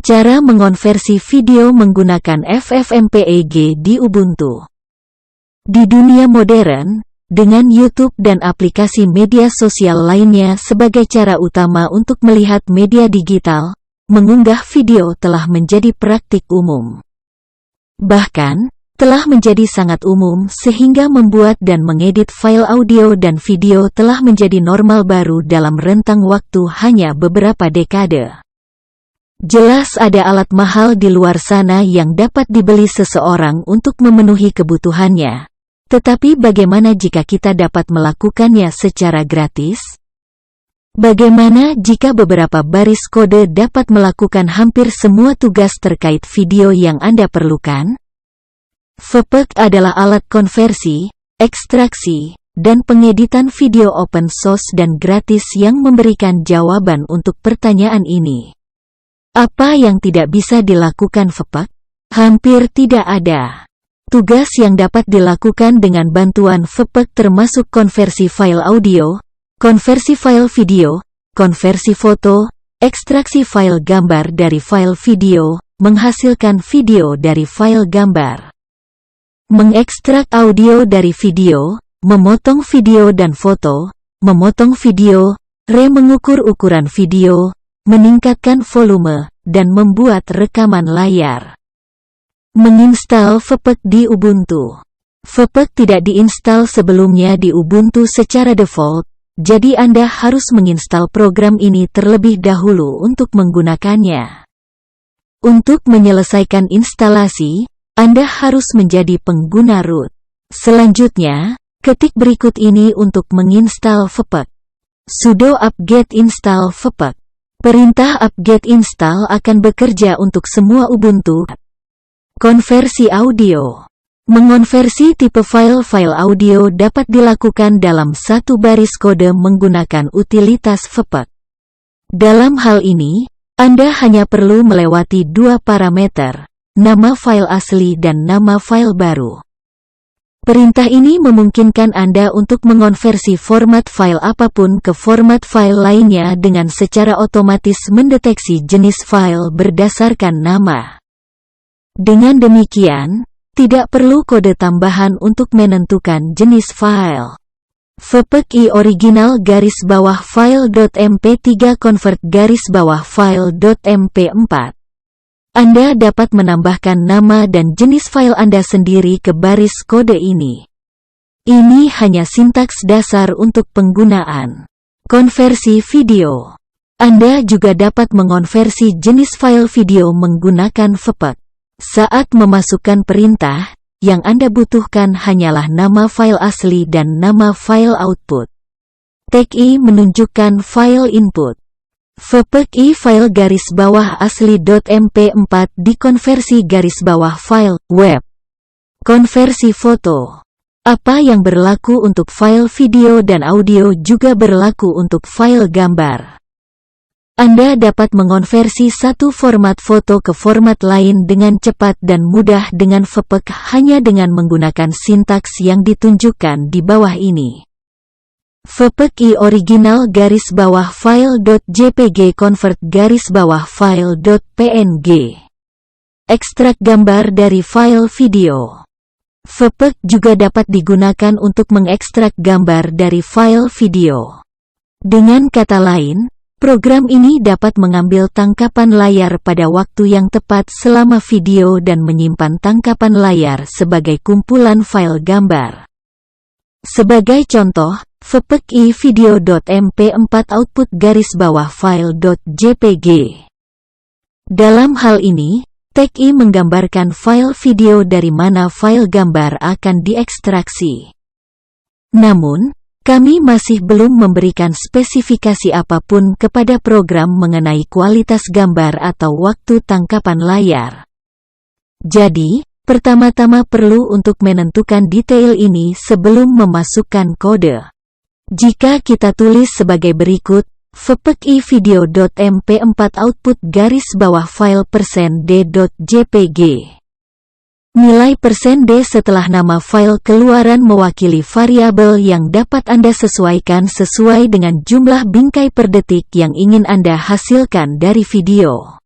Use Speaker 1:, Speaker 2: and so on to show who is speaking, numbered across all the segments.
Speaker 1: Cara mengonversi video menggunakan FFmpeg di Ubuntu. Di dunia modern, dengan YouTube dan aplikasi media sosial lainnya sebagai cara utama untuk melihat media digital, mengunggah video telah menjadi praktik umum. Bahkan, telah menjadi sangat umum sehingga membuat dan mengedit file audio dan video telah menjadi normal baru dalam rentang waktu hanya beberapa dekade. Jelas ada alat mahal di luar sana yang dapat dibeli seseorang untuk memenuhi kebutuhannya. Tetapi bagaimana jika kita dapat melakukannya secara gratis? Bagaimana jika beberapa baris kode dapat melakukan hampir semua tugas terkait video yang Anda perlukan? Vpeg adalah alat konversi, ekstraksi, dan pengeditan video open source dan gratis yang memberikan jawaban untuk pertanyaan ini. Apa yang tidak bisa dilakukan Vpeg? Hampir tidak ada. Tugas yang dapat dilakukan dengan bantuan Vpeg termasuk konversi file audio, konversi file video, konversi foto, ekstraksi file gambar dari file video, menghasilkan video dari file gambar, mengekstrak audio dari video, memotong video dan foto, memotong video, mengukur ukuran video, meningkatkan volume, dan membuat rekaman layar. Menginstal Vpeg di Ubuntu. Vpeg tidak diinstal sebelumnya di Ubuntu secara default, jadi Anda harus menginstal program ini terlebih dahulu untuk menggunakannya. Untuk menyelesaikan instalasi, Anda harus menjadi pengguna root. Selanjutnya, ketik berikut ini untuk menginstal Vpeg. Sudo apt-get install Vpeg. Perintah apt-get install akan bekerja untuk semua Ubuntu. Konversi audio. Mengonversi tipe file audio dapat dilakukan dalam satu baris kode menggunakan utilitas Vpeg. Dalam hal ini, Anda hanya perlu melewati dua parameter, nama file asli dan nama file baru. Perintah ini memungkinkan Anda untuk mengonversi format file apapun ke format file lainnya dengan secara otomatis mendeteksi jenis file berdasarkan nama. Dengan demikian, tidak perlu kode tambahan untuk menentukan jenis file. Vpeg i original _file.mp3 convert _file.mp4. Anda dapat menambahkan nama dan jenis file Anda sendiri ke baris kode ini. Ini hanya sintaks dasar untuk penggunaan. Konversi video. Anda juga dapat mengonversi jenis file video menggunakan Vpeg. Saat memasukkan perintah, yang Anda butuhkan hanyalah nama file asli dan nama file output. Tag I menunjukkan file input. Vpeg i file _asli.mp4 dikonversi _file web. Konversi foto. Apa yang berlaku untuk file video dan audio juga berlaku untuk file gambar. Anda dapat mengonversi satu format foto ke format lain dengan cepat dan mudah dengan Vpeg hanya dengan menggunakan sintaks yang ditunjukkan di bawah ini. Vpeg i original _file.jpg convert _file.png. Ekstrak gambar dari file video. Vpeg juga dapat digunakan untuk mengekstrak gambar dari file video. Dengan kata lain, program ini dapat mengambil tangkapan layar pada waktu yang tepat selama video dan menyimpan tangkapan layar sebagai kumpulan file gambar. Sebagai contoh, Vpeg i video.mp4 output _file.jpg. Dalam hal ini, tag I menggambarkan file video dari mana file gambar akan diekstraksi. Namun, kami masih belum memberikan spesifikasi apapun kepada program mengenai kualitas gambar atau waktu tangkapan layar. Jadi, pertama-tama perlu untuk menentukan detail ini sebelum memasukkan kode. Jika kita tulis sebagai berikut, Vpeg i video.mp4 output _file%d.jpg. Nilai %d setelah nama file keluaran mewakili variabel yang dapat Anda sesuaikan sesuai dengan jumlah bingkai per detik yang ingin Anda hasilkan dari video.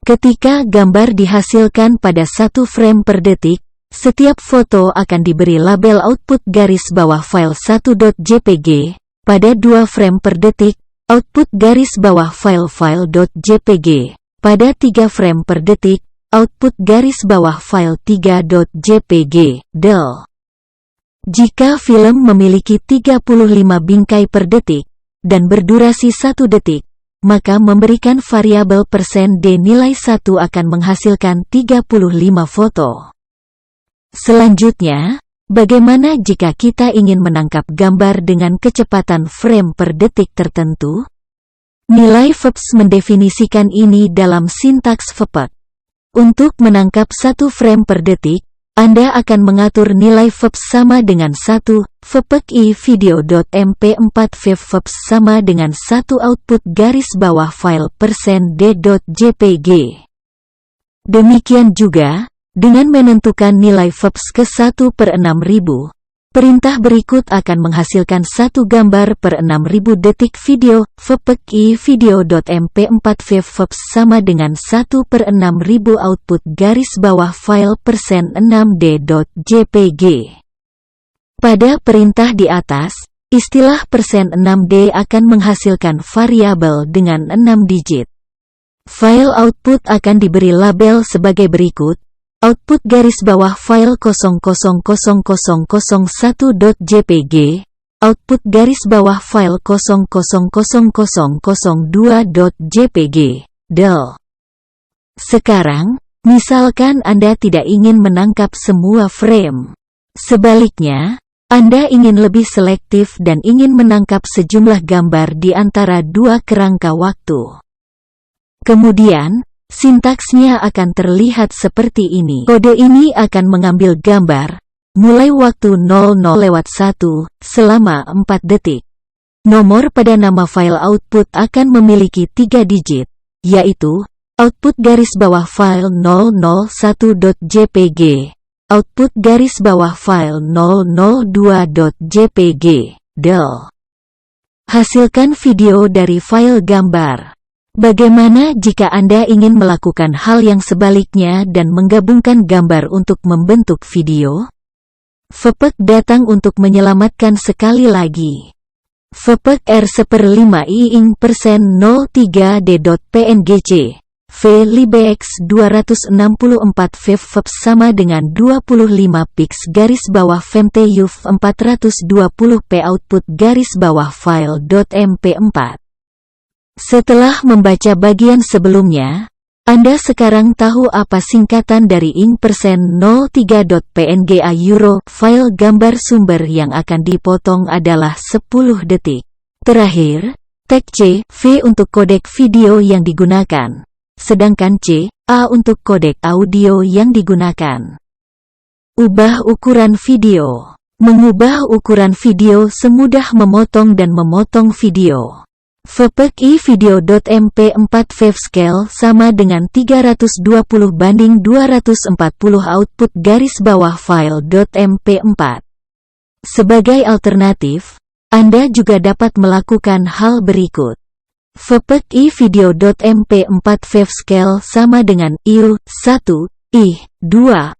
Speaker 2: Ketika gambar dihasilkan pada 1 frame per detik, setiap foto akan diberi label output garis bawah file 1.jpg, pada 2 frame per detik, output garis bawah file.jpg, pada 3 frame per detik, output garis bawah file 3.jpg, del. Jika film memiliki 35 bingkai per detik, dan berdurasi 1 detik, maka memberikan variabel persen %d nilai 1 akan menghasilkan 35 foto. Selanjutnya, bagaimana jika kita ingin menangkap gambar dengan kecepatan frame per detik tertentu? Nilai VEPS mendefinisikan ini dalam sintaks VEPEK. Untuk menangkap 1 frame per detik, Anda akan mengatur nilai VEPS sama dengan 1, VEPEK i video.mp4 VEPS sama dengan 1 output garis bawah file %d.jpg. Demikian juga, dengan menentukan nilai VEPS ke 1/6000, perintah berikut akan menghasilkan 1 gambar per 6000 detik video, VEPEK i video.mp4 VEPS sama dengan 1/6000 output garis bawah file %6d.jpg. Pada perintah di atas, istilah %6d akan menghasilkan variabel dengan 6 digit. File output akan diberi label sebagai berikut: output garis bawah file 000001.jpg, output garis bawah file 000002.jpg, del. Sekarang, misalkan Anda tidak ingin menangkap semua frame. Sebaliknya, Anda ingin lebih selektif dan ingin menangkap sejumlah gambar di antara 2 kerangka waktu. Kemudian, sintaksnya akan terlihat seperti ini. Kode ini akan mengambil gambar, mulai waktu 00:1, selama 4 detik. Nomor pada nama file output akan memiliki 3 digit, yaitu, output garis bawah file 001.jpg, output garis bawah file 002.jpg, del. Hasilkan video dari file gambar. Bagaimana jika Anda ingin melakukan hal yang sebaliknya dan menggabungkan gambar untuk membentuk video? VEPEK datang untuk menyelamatkan sekali lagi. VEPEK R1/5 ing %03d.pngc. VLibx 264 VEPS sama dengan 25 pix garis bawah femteyuf 420p output garis bawah file.mp4. Setelah membaca bagian sebelumnya, Anda sekarang tahu apa singkatan dari ing %03.pnga euro. File gambar sumber yang akan dipotong adalah 10 detik. Terakhir, tag C, V untuk kodek video yang digunakan. Sedangkan C, A untuk kodek audio yang digunakan. Ubah ukuran video. Mengubah ukuran video semudah memotong dan memotong video. VEPEK i video.mp4 Vscale sama dengan 320/240 output garis bawah file.mp4. Sebagai alternatif, Anda juga dapat melakukan hal berikut. VEPEK i video.mp4 Vscale sama dengan IU1, I2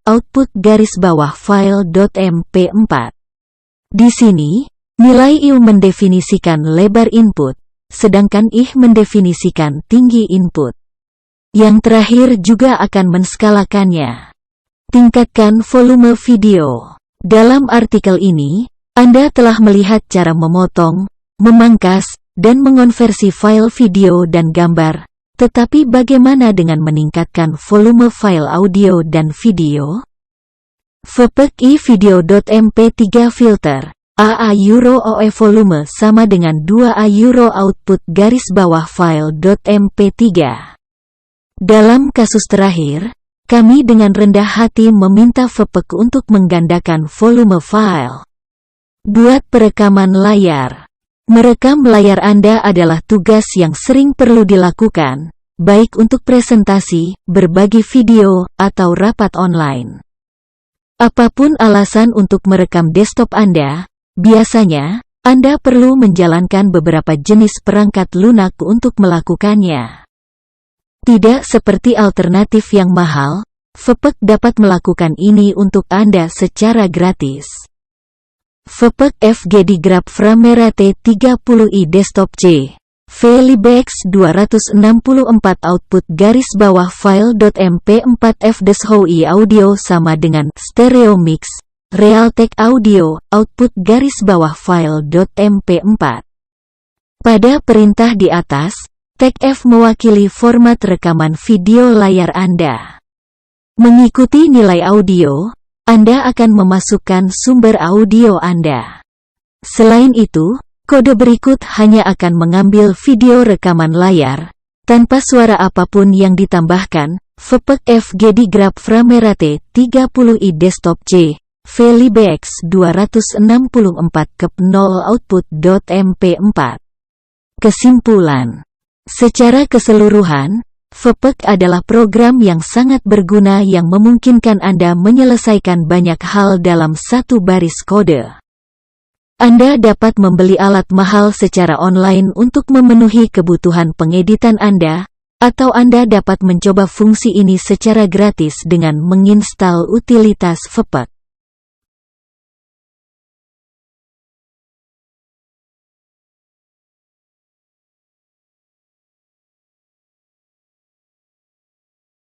Speaker 2: output garis bawah file.mp4. Di sini, nilai IU mendefinisikan lebar input, sedangkan I mendefinisikan tinggi input. Yang terakhir juga akan menskalakannya. Tingkatkan volume video. Dalam artikel ini, Anda telah melihat cara memotong, memangkas, dan mengonversi file video dan gambar, tetapi bagaimana dengan meningkatkan volume file audio dan video? VEPEK i video.mp3 filter, AA euro OE volume sama dengan 2A euro output garis bawah file.mp3. Dalam kasus terakhir, kami dengan rendah hati meminta VEPEK untuk menggandakan volume file. Buat perekaman layar. Merekam layar Anda adalah tugas yang sering perlu dilakukan, baik untuk presentasi, berbagi video, atau rapat online. Apapun alasan untuk merekam desktop Anda, biasanya, Anda perlu menjalankan beberapa jenis perangkat lunak untuk melakukannya. Tidak seperti alternatif yang mahal, Vpeg dapat melakukan ini untuk Anda secara gratis. Vpeg FGD Grab Framera T30i Desktop C. VLibx 264 output garis bawah file.mp4 fdeshui audio sama dengan stereo mix, Realtek audio, output garis bawah file.mp4. Pada perintah di atas, tag F mewakili format rekaman video layar Anda. Mengikuti nilai audio, Anda akan memasukkan sumber audio Anda. Selain itu, kode berikut hanya akan mengambil video rekaman layar, tanpa suara apapun yang ditambahkan. Vpeg FGD Grab Framera T30i Desktop C. VLibx 264 kep 0 output.mp4. Kesimpulan. Secara keseluruhan, Vpeg adalah program yang sangat berguna yang memungkinkan Anda menyelesaikan banyak hal dalam satu baris kode. Anda dapat membeli alat mahal secara online untuk memenuhi kebutuhan pengeditan Anda, atau Anda dapat mencoba fungsi ini secara gratis dengan menginstal utilitas Vpeg.